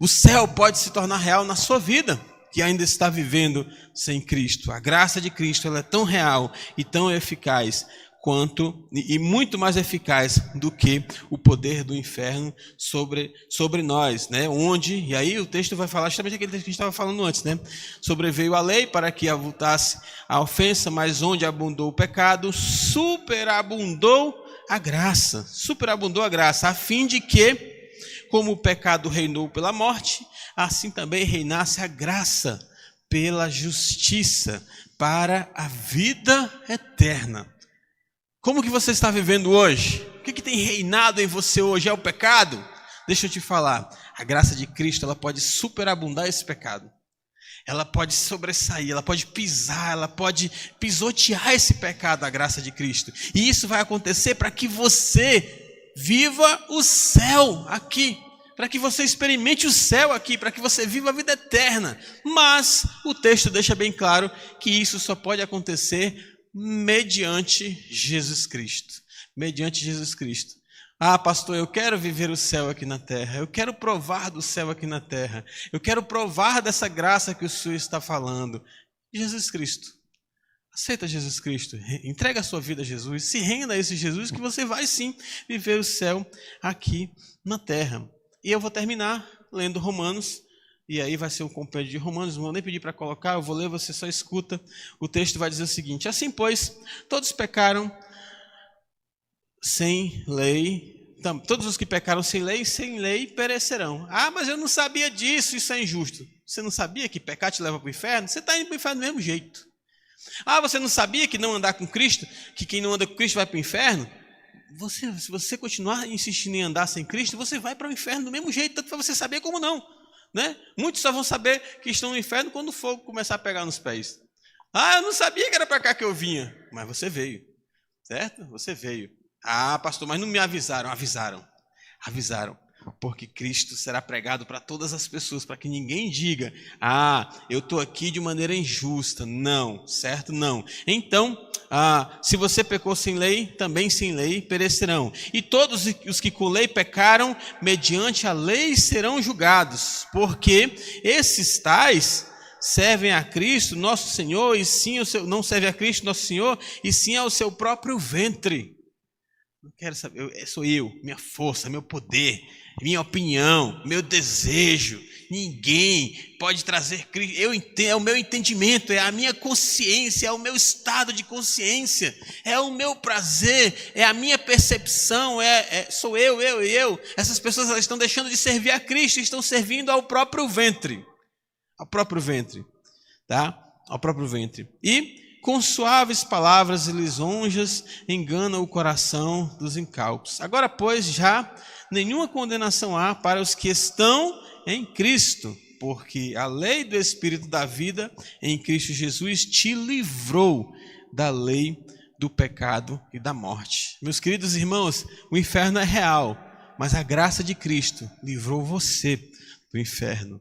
o céu pode se tornar real na sua vida, que ainda está vivendo sem Cristo. A graça de Cristo ela é tão real e tão eficaz quanto, e muito mais eficaz do que o poder do inferno sobre nós, né? Onde, e aí o texto vai falar justamente aquele texto que a gente estava falando antes, né? Sobreveio a lei para que avultasse a ofensa, mas onde abundou o pecado, superabundou a graça, a fim de que, como o pecado reinou pela morte, assim também reinasse a graça pela justiça para a vida eterna. Como que você está vivendo hoje? O que tem reinado em você hoje? É o pecado? Deixa eu te falar, a graça de Cristo ela pode superabundar esse pecado. Ela pode sobressair, ela pode pisar, ela pode pisotear esse pecado, a graça de Cristo. E isso vai acontecer para que você viva o céu aqui, para que você experimente o céu aqui, para que você viva a vida eterna. Mas o texto deixa bem claro que isso só pode acontecer mediante Jesus Cristo. Mediante Jesus Cristo. Pastor, eu quero viver o céu aqui na terra. Eu quero provar do céu aqui na terra. Eu quero provar dessa graça que o Senhor está falando. Jesus Cristo. Aceita Jesus Cristo. Entrega a sua vida a Jesus. Se renda a esse Jesus que você vai sim viver o céu aqui na terra. E eu vou terminar lendo Romanos. E aí vai ser um compêndio de Romanos, não vou nem pedir para colocar, eu vou ler, você só escuta. O texto vai dizer o seguinte: assim, pois, todos pecaram sem lei, todos os que pecaram sem lei perecerão. Ah, mas eu não sabia disso, isso é injusto. Você não sabia que pecar te leva para o inferno? Você está indo para o inferno do mesmo jeito. Ah, você não sabia que não andar com Cristo, que quem não anda com Cristo vai para o inferno? Se você continuar insistindo em andar sem Cristo, você vai para o inferno do mesmo jeito, tanto para você saber como não. Né? Muitos só vão saber que estão no inferno quando o fogo começar a pegar nos pés. Ah, eu não sabia que era para cá que eu vinha. Mas você veio, certo? Você veio. Ah, pastor, mas não me avisaram. Avisaram. Porque Cristo será pregado para todas as pessoas, para que ninguém diga, ah, eu estou aqui de maneira injusta. Não, certo? Não. Então, se você pecou sem lei, também sem lei perecerão. E todos os que com lei pecaram, mediante a lei serão julgados. Porque esses tais servem a Cristo, nosso Senhor, e sim não servem a Cristo, nosso Senhor, e sim ao seu próprio ventre. Não quero saber, sou eu, minha força, meu poder, minha opinião, meu desejo. Ninguém pode trazer Cristo. É o meu entendimento, é a minha consciência, é o meu estado de consciência, é o meu prazer, é a minha percepção, sou eu. Essas pessoas elas estão deixando de servir a Cristo, estão servindo ao próprio ventre. Ao próprio ventre, tá? Ao próprio ventre. E com suaves palavras e lisonjas engana o coração dos incautos. Agora, pois, já nenhuma condenação há para os que estão em Cristo, porque a lei do Espírito da vida em Cristo Jesus te livrou da lei do pecado e da morte. Meus queridos irmãos, o inferno é real, mas a graça de Cristo livrou você do inferno.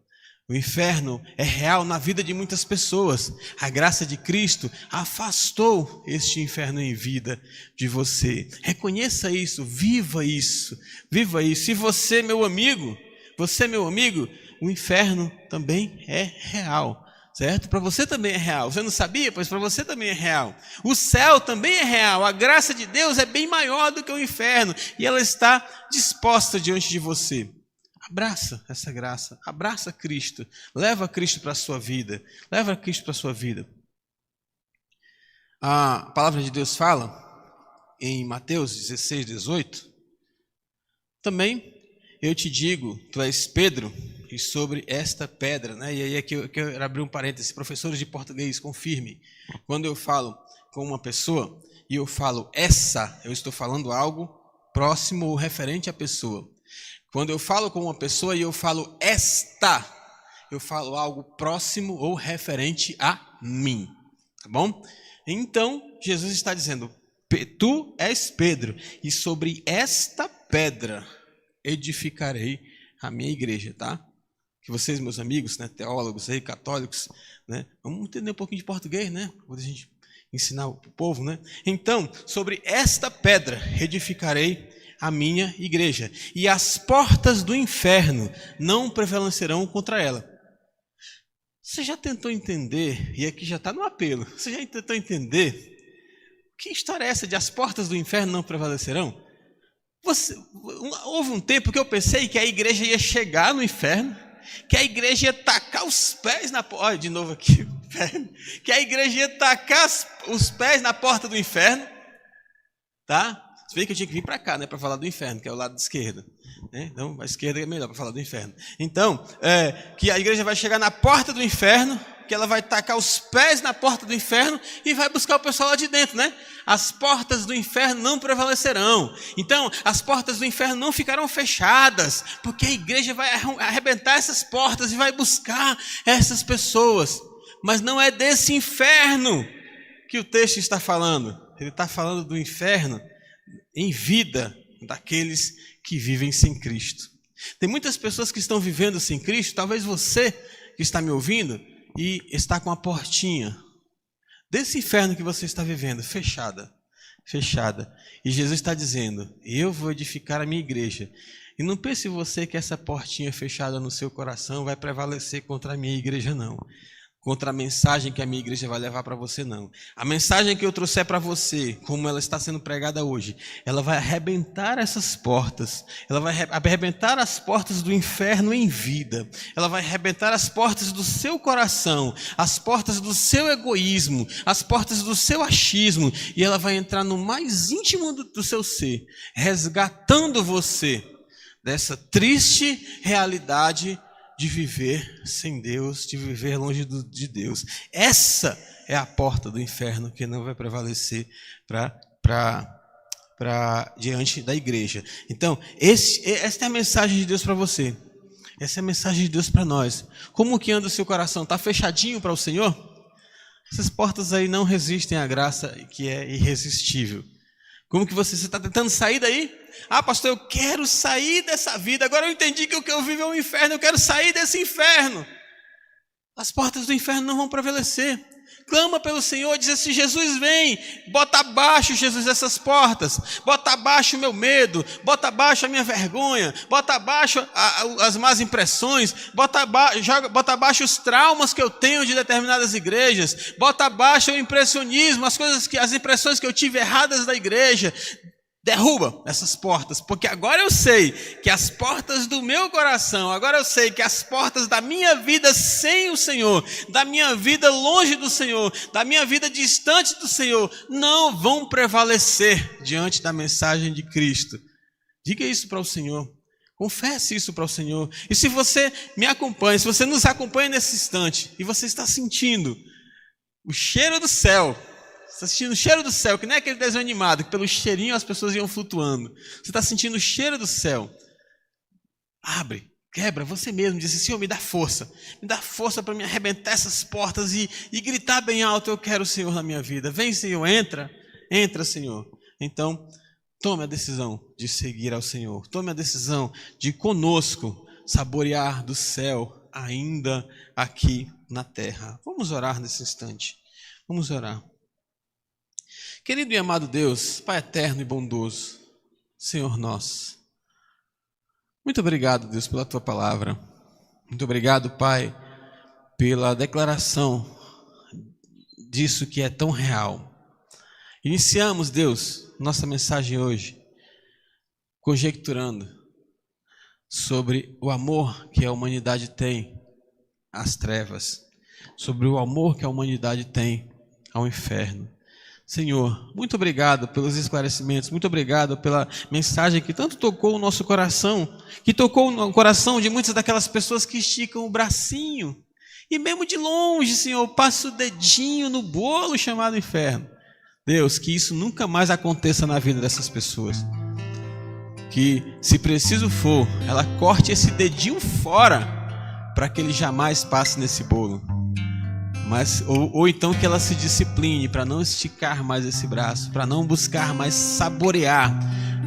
O inferno é real na vida de muitas pessoas. A graça de Cristo afastou este inferno em vida de você. Reconheça isso, viva isso, viva isso. E você, meu amigo, o inferno também é real, certo? Para você também é real. Você não sabia? Pois para você também é real. O céu também é real. A graça de Deus é bem maior do que o inferno e ela está disposta diante de você. Abraça essa graça, abraça Cristo, leva Cristo para a sua vida, leva Cristo para a sua vida. A palavra de Deus fala em Mateus 16, 18, também eu te digo, tu és Pedro, e sobre esta pedra, né? E aí é que eu quero abrir um parêntese, professores de português, confirme, quando eu falo com uma pessoa e eu falo essa, eu estou falando algo próximo ou referente à pessoa. Quando eu falo com uma pessoa e eu falo esta, eu falo algo próximo ou referente a mim, tá bom? Então, Jesus está dizendo, tu és Pedro, e sobre esta pedra edificarei a minha igreja, tá? Que vocês, meus amigos, né, teólogos aí, católicos, né, vamos entender um pouquinho de português, né? Quando a gente ensinar o povo, né? Então, sobre esta pedra edificarei a minha igreja, e as portas do inferno não prevalecerão contra ela. Você já tentou entender, e aqui já está no apelo, você já tentou entender que história é essa de as portas do inferno não prevalecerão? Houve um tempo que eu pensei que a igreja ia chegar no inferno, que a igreja ia tacar os pés na porta, olha de novo aqui, que a igreja ia tacar os pés na porta do inferno, tá? Você vê que eu tinha que vir para cá, né, para falar do inferno, que é o lado de esquerda. Né? Então, a esquerda é melhor para falar do inferno. Então, que a igreja vai chegar na porta do inferno, que ela vai tacar os pés na porta do inferno e vai buscar o pessoal lá de dentro, né? As portas do inferno não prevalecerão. Então, as portas do inferno não ficarão fechadas, porque a igreja vai arrebentar essas portas e vai buscar essas pessoas. Mas não é desse inferno que o texto está falando. Ele está falando do inferno em vida daqueles que vivem sem Cristo. Tem muitas pessoas que estão vivendo sem Cristo, talvez você que está me ouvindo e está com a portinha desse inferno que você está vivendo, fechada. E Jesus está dizendo, eu vou edificar a minha igreja. E não pense você que essa portinha fechada no seu coração vai prevalecer contra a minha igreja, não. contra a mensagem que a minha igreja vai levar para você, não. A mensagem que eu trouxer para você, como ela está sendo pregada hoje, ela vai arrebentar essas portas. Ela vai arrebentar as portas do inferno em vida. Ela vai arrebentar as portas do seu coração, as portas do seu egoísmo, as portas do seu achismo. E ela vai entrar no mais íntimo do seu ser, resgatando você dessa triste realidade de viver sem Deus, de viver longe de Deus. Essa é a porta do inferno que não vai prevalecer diante da igreja. Então, esta é a mensagem de Deus para você. Essa é a mensagem de Deus para nós. Como que anda o seu coração? Está fechadinho para o Senhor? Essas portas aí não resistem à graça que é irresistível. Como que você está tentando sair daí? Ah, pastor, eu quero sair dessa vida. Agora eu entendi que o que eu vivo é um inferno. Eu quero sair desse inferno. As portas do inferno não vão prevalecer. Clama pelo Senhor, diz assim: Jesus, vem, bota abaixo, Jesus, essas portas. Bota abaixo o meu medo, bota abaixo a minha vergonha, bota abaixo as más impressões, bota abaixo os traumas que eu tenho de determinadas igrejas, bota abaixo o impressionismo, as impressões que eu tive erradas da igreja. Derruba essas portas, porque agora eu sei que as portas do meu coração, agora eu sei que as portas da minha vida sem o Senhor, da minha vida longe do Senhor, da minha vida distante do Senhor, não vão prevalecer diante da mensagem de Cristo. Diga isso para o Senhor, confesse isso para o Senhor. E se você me acompanha, se você nos acompanha nesse instante, e você está sentindo o cheiro do céu, você está sentindo o cheiro do céu, que não é aquele desenho animado, que pelo cheirinho as pessoas iam flutuando. Você está sentindo o cheiro do céu. Abre, quebra, você mesmo. Diz assim: Senhor, me dá força para me arrebentar essas portas e gritar bem alto: eu quero o Senhor na minha vida. Vem, Senhor, entra, Senhor. Então, tome a decisão de seguir ao Senhor. Tome a decisão de conosco saborear do céu ainda aqui na terra. Vamos orar nesse instante. Vamos orar. Querido e amado Deus, Pai eterno e bondoso, Senhor nosso, muito obrigado, Deus, pela Tua palavra. Muito obrigado, Pai, pela declaração disso que é tão real. Iniciamos, Deus, nossa mensagem hoje, conjecturando sobre o amor que a humanidade tem às trevas, sobre o amor que a humanidade tem ao inferno. Senhor, muito obrigado pelos esclarecimentos, muito obrigado pela mensagem que tanto tocou o nosso coração, que tocou no coração de muitas daquelas pessoas que esticam o bracinho, e mesmo de longe, Senhor, passa o dedinho no bolo chamado inferno. Deus, que isso nunca mais aconteça na vida dessas pessoas. Que, se preciso for, ela corte esse dedinho fora, para que ele jamais passe nesse bolo. Mas, ou então que ela se discipline para não esticar mais esse braço, para não buscar mais saborear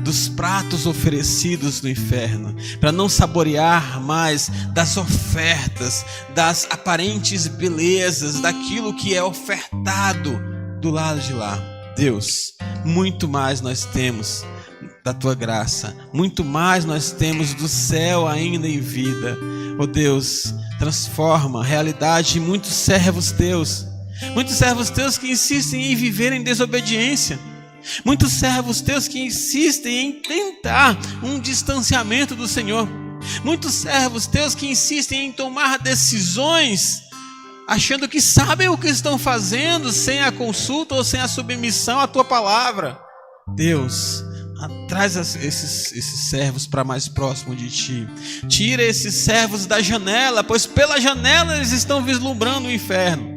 dos pratos oferecidos no inferno, para não saborear mais das ofertas, das aparentes belezas, daquilo que é ofertado do lado de lá. Deus, muito mais nós temos da Tua graça, muito mais nós temos do céu ainda em vida. Oh Deus, transforma a realidade de muitos servos Teus que insistem em viver em desobediência, muitos servos Teus que insistem em tentar um distanciamento do Senhor, muitos servos Teus que insistem em tomar decisões achando que sabem o que estão fazendo, sem a consulta ou sem a submissão à Tua palavra. Deus, traz esses servos para mais próximo de Ti. Tira esses servos da janela, pois pela janela eles estão vislumbrando o inferno.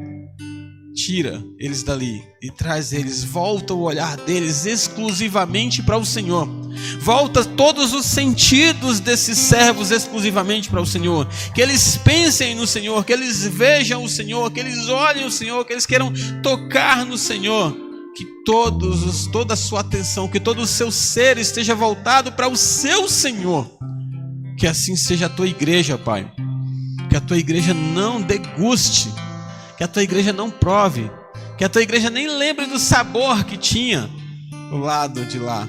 Tira eles dali e traz eles, volta o olhar deles exclusivamente para o Senhor. Volta todos os sentidos desses servos exclusivamente para o Senhor. Que eles pensem no Senhor, que eles vejam o Senhor, que eles olhem o Senhor, que eles queiram tocar no Senhor. Que toda a sua atenção, que todo o seu ser esteja voltado para o seu Senhor. Que assim seja a Tua igreja, Pai. Que a Tua igreja não deguste, que a Tua igreja não prove, que a Tua igreja nem lembre do sabor que tinha do lado de lá.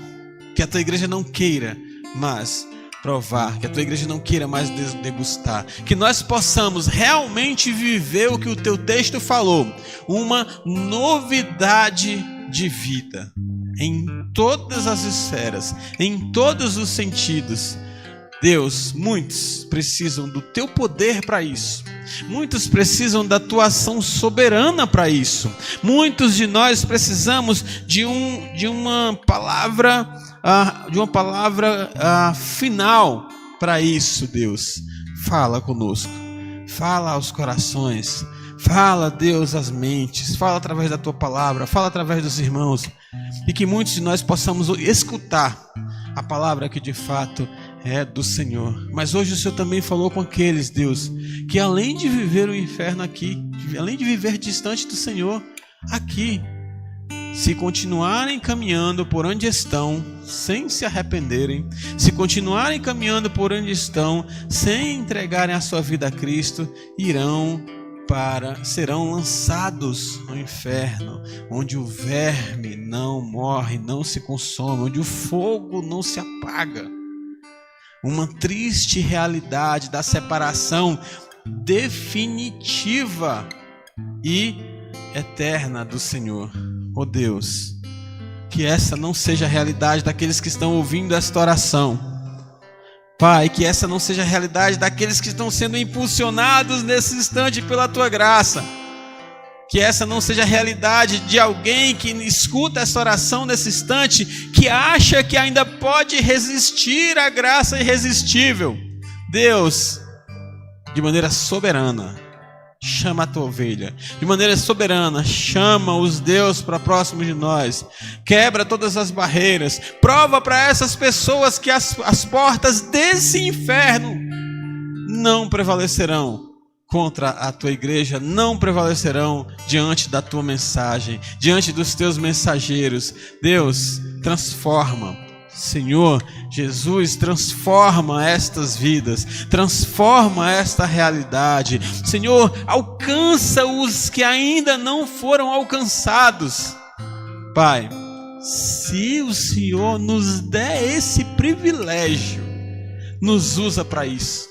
Que a Tua igreja não queira, mas provar, que a tua igreja não queira mais degustar, que nós possamos realmente viver o que o teu texto falou, uma novidade de vida, em todas as esferas, em todos os sentidos. Deus, muitos precisam do teu poder para isso. Muitos precisam da tua ação soberana para isso. Muitos de nós precisamos de uma palavra final para isso, Deus. Fala conosco. Fala aos corações. Fala, Deus, às mentes. Fala através da tua palavra. Fala através dos irmãos. E que muitos de nós possamos escutar a palavra que de fato é do Senhor. Mas hoje o Senhor também falou com aqueles, Deus, que além de viver o inferno aqui, além de viver distante do Senhor aqui, se continuarem caminhando por onde estão, sem se arrependerem, se continuarem caminhando por onde estão, sem entregarem a sua vida a Cristo, serão lançados no inferno, onde o verme não morre, não se consome, onde o fogo não se apaga. Uma triste realidade da separação definitiva e eterna do Senhor. Oh Deus, que essa não seja a realidade daqueles que estão ouvindo esta oração. Pai, que essa não seja a realidade daqueles que estão sendo impulsionados nesse instante pela Tua graça. Que essa não seja a realidade de alguém que escuta essa oração nesse instante, que acha que ainda pode resistir à graça irresistível. Deus, de maneira soberana, chama a tua ovelha. De maneira soberana, chama-os, Deus, para próximo de nós. Quebra todas as barreiras. Prova para essas pessoas que as portas desse inferno não prevalecerão contra a tua igreja, não prevalecerão diante da tua mensagem, diante dos teus mensageiros. Deus, transforma. Senhor Jesus, transforma estas vidas, transforma esta realidade. Senhor, alcança os que ainda não foram alcançados. Pai, se o Senhor nos der esse privilégio, nos usa para isso.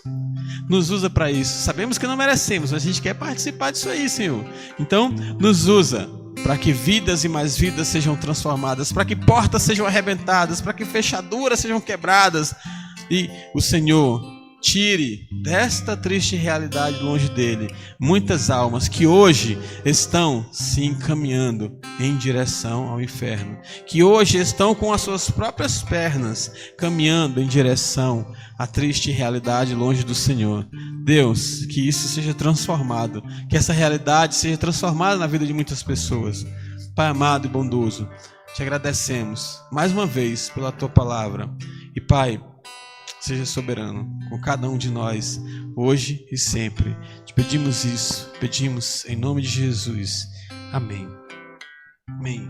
Nos usa para isso. Sabemos que não merecemos, mas a gente quer participar disso aí, Senhor. Então, nos usa para que vidas e mais vidas sejam transformadas, para que portas sejam arrebentadas, para que fechaduras sejam quebradas. E o Senhor tire desta triste realidade longe dele muitas almas que hoje estão se encaminhando em direção ao inferno, que hoje estão com as suas próprias pernas caminhando em direção à triste realidade longe do Senhor. Deus, que isso seja transformado, que essa realidade seja transformada na vida de muitas pessoas. Pai amado e bondoso, te agradecemos mais uma vez pela tua palavra. E Pai, seja soberano com cada um de nós, hoje e sempre. Te pedimos isso, pedimos em nome de Jesus. Amém. Amém.